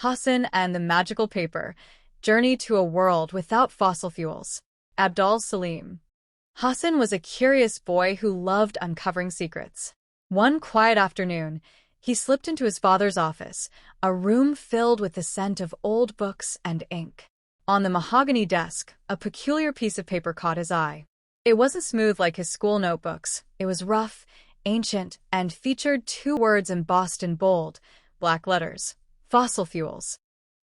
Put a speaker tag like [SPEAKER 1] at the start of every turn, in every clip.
[SPEAKER 1] Hassan and the Magical Paper, Journey to a World Without Fossil Fuels. Abdul Salim. Hassan was a curious boy who loved uncovering secrets. One quiet afternoon, he slipped into his father's office, a room filled with the scent of old books and ink. On the mahogany desk, a peculiar piece of paper caught his eye. It wasn't smooth like his school notebooks. It was rough, ancient, and featured two words embossed in bold, black letters: fossil fuels.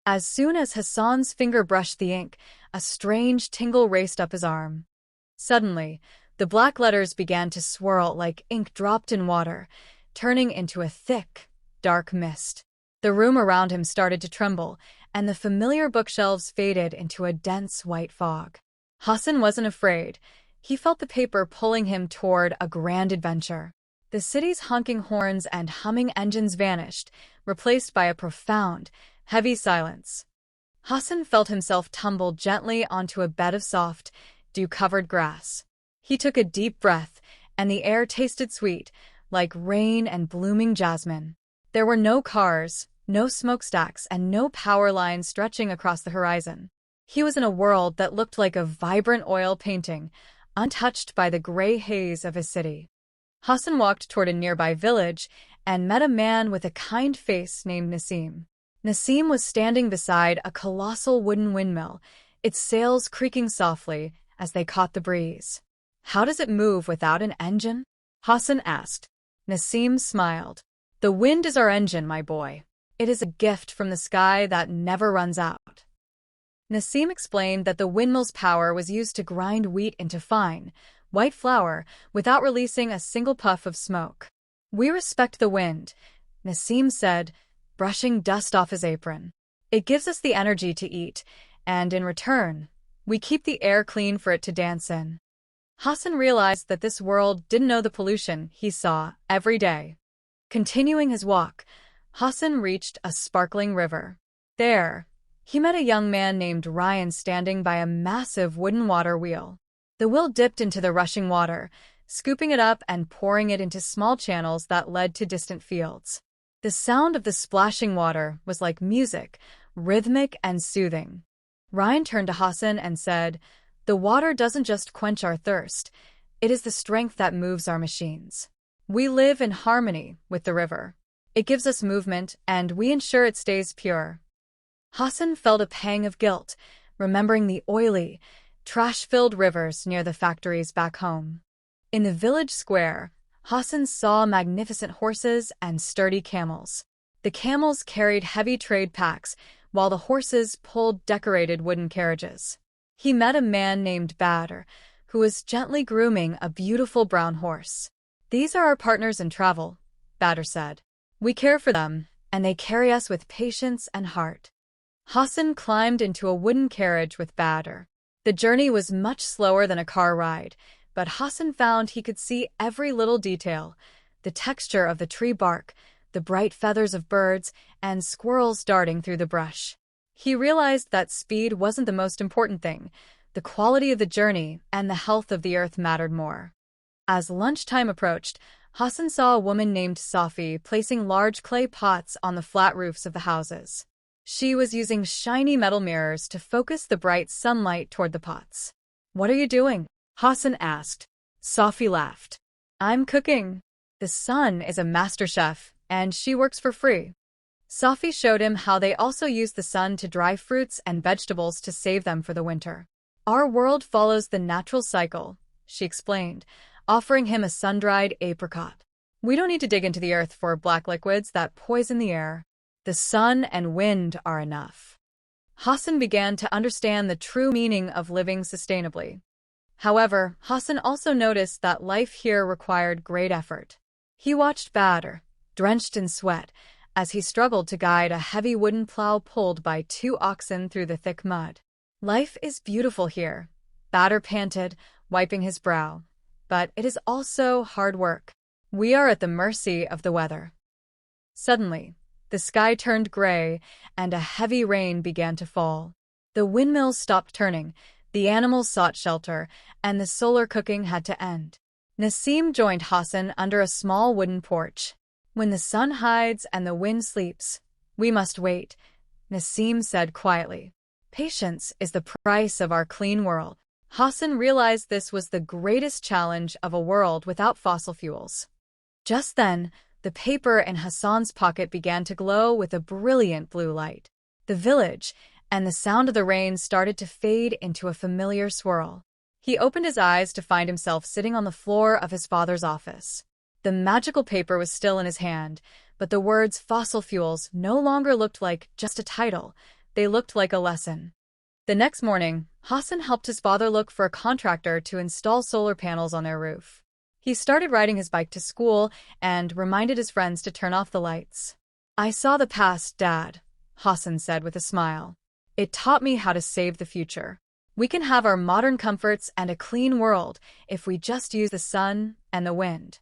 [SPEAKER 1] As soon as Hassan's finger brushed the ink, a strange tingle raced up his arm. Suddenly, the black letters began to swirl like ink dropped in water, turning into a thick, dark mist. The room around him started to tremble, and the familiar bookshelves faded into a dense white fog. Hassan wasn't afraid. He felt the paper pulling him toward a grand adventure. The city's honking horns and humming engines vanished, replaced by a profound, heavy silence. Hassan felt himself tumble gently onto a bed of soft, dew-covered grass. He took a deep breath, and the air tasted sweet, like rain and blooming jasmine. There were no cars, no smokestacks, and no power lines stretching across the horizon. He was in a world that looked like a vibrant oil painting, untouched by the gray haze of his city. Hassan walked toward a nearby village and met a man with a kind face named Naseem. Naseem was standing beside a colossal wooden windmill, its sails creaking softly as they caught the breeze. "How does it move without an engine?" Hassan asked. Naseem smiled. "The wind is our engine, my boy. It is a gift from the sky that never runs out." Naseem explained that the windmill's power was used to grind wheat into fine, white flour without releasing a single puff of smoke. "We respect the wind," Naseem said, brushing dust off his apron. "It gives us the energy to eat, and in return, we keep the air clean for it to dance in." Hassan realized that this world didn't know the pollution he saw every day. Continuing his walk, Hassan reached a sparkling river. There, he met a young man named Rayan standing by a massive wooden water wheel. The wheel dipped into the rushing water, scooping it up and pouring it into small channels that led to distant fields. The sound of the splashing water was like music, rhythmic and soothing. Rayan turned to Hassan and said, "The water doesn't just quench our thirst, it is the strength that moves our machines. We live in harmony with the river. It gives us movement, and we ensure it stays pure." Hassan felt a pang of guilt, remembering the oily, trash-filled rivers near the factories back home. In the village square, Hassan saw magnificent horses and sturdy camels. The camels carried heavy trade packs, while the horses pulled decorated wooden carriages. He met a man named Badr, who was gently grooming a beautiful brown horse. "These are our partners in travel," Badr said. "We care for them, and they carry us with patience and heart." Hassan climbed into a wooden carriage with Badr. The journey was much slower than a car ride, but Hassan found he could see every little detail: the texture of the tree bark, the bright feathers of birds, and squirrels darting through the brush. He realized that speed wasn't the most important thing. The quality of the journey and the health of the earth mattered more. As lunchtime approached, Hassan saw a woman named Safi placing large clay pots on the flat roofs of the houses. She was using shiny metal mirrors to focus the bright sunlight toward the pots. "What are you doing?" Hassan asked. Safi laughed. "I'm cooking. The sun is a master chef, and she works for free." Safi showed him how they also use the sun to dry fruits and vegetables to save them for the winter. "Our world follows the natural cycle," she explained, offering him a sun-dried apricot. "We don't need to dig into the earth for black liquids that poison the air. The sun and wind are enough." Hassan began to understand the true meaning of living sustainably. However, Hassan also noticed that life here required great effort. He watched Badr, drenched in sweat, as he struggled to guide a heavy wooden plow pulled by two oxen through the thick mud. "Life is beautiful here," Badr panted, wiping his brow. "But it is also hard work. We are at the mercy of the weather." Suddenly, the sky turned gray, and a heavy rain began to fall. The windmills stopped turning, the animals sought shelter, and the solar cooking had to end. Naseem joined Hassan under a small wooden porch. "When the sun hides and the wind sleeps, we must wait," Naseem said quietly. Patience is the price of our clean world. Hassan realized this was the greatest challenge of a world without fossil fuels. Just then, the paper in Hassan's pocket began to glow with a brilliant blue light. The village and the sound of the rain started to fade into a familiar swirl. He opened his eyes to find himself sitting on the floor of his father's office. The magical paper was still in his hand, but the words fossil fuels no longer looked like just a title. They looked like a lesson. The next morning, Hassan helped his father look for a contractor to install solar panels on their roof. He started riding his bike to school and reminded his friends to turn off the lights. "I saw the past, Dad," Hassan said with a smile. "It taught me how to save the future. We can have our modern comforts and a clean world if we just use the sun and the wind."